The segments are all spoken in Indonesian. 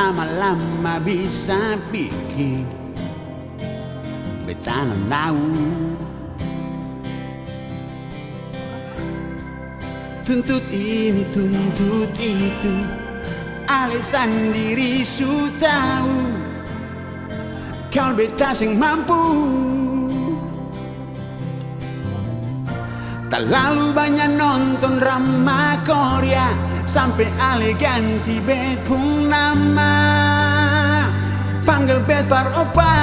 lama-lama bisa bikin beta nau. Tuntut ini, tuntut itu, alasan diri su tahu. Kau beta sing mampu. Terlalu banyak nonton drama Korea sampai ale ganti bet pun nama. Panggil bet par opa.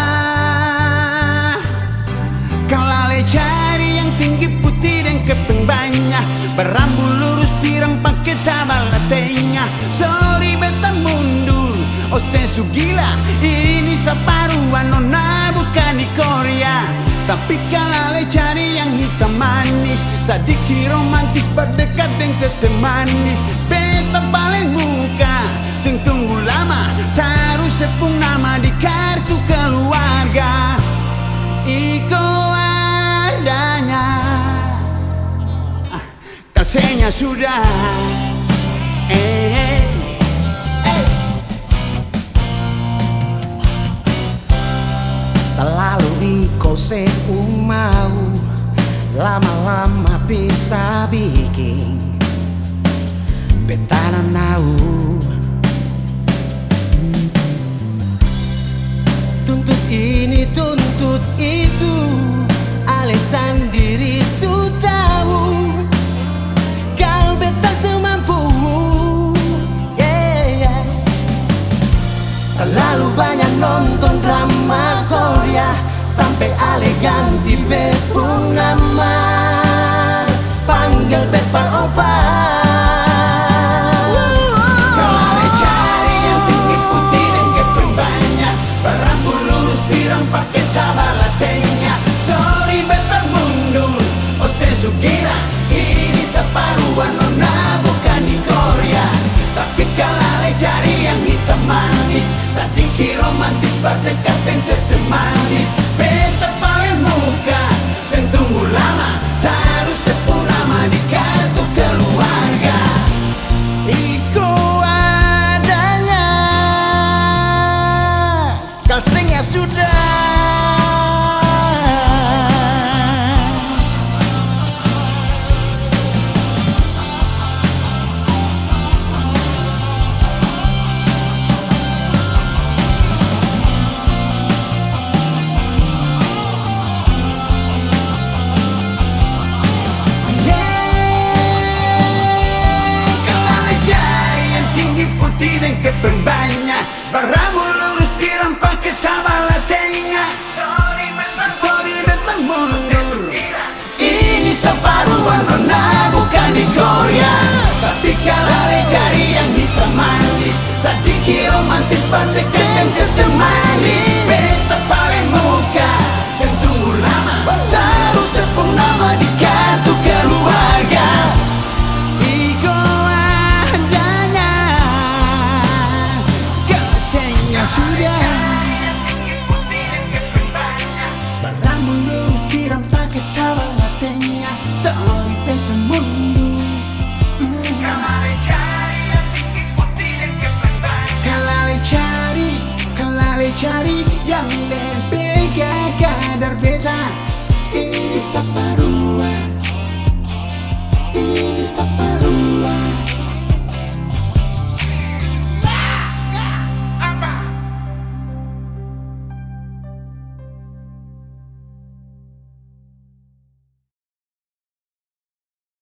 Kalau ale cari yang tinggi putih dan keping banyak, berambut lurus pirang pakai tabal latenya. Sorry beta mundur, oh sesu gila. Ini saparuan nona bukan di Korea. Tapi kalau ale cari yang hitam manis, sedikit romantis berdekat dengan teteh manis. Beta paling muka, sing tunggu lama, taruh sepung nama di kartu keluarga. Iko adanya, kasenya sudah. Terlalu iko sepung mau, lama-lama bisa bikin beta nau. Tuntut ini, tuntut itu, alasan diri su tahu. Kau beta semampu, yeah. Terlalu banyak nonton drama Korea sampai ale ganti bet pun nama. Panggil bet par opa. Kalau ale cari yang tinggi putih dan keping banyak, berambut lurus pirang pakai tabal latenya. Sorry beta mundur, oh sesu gila. Ini separuhan nona bukan di Korea. Tapi kalau ale cari yang hitam manis, sedikit romantis berdekat dengan teteh manis. Beta paling muka, sen tunggu lama, taruh sepung nama di kartu keluarga. Iko adanya, kalsingnya sudah. Putih dan keping banyak,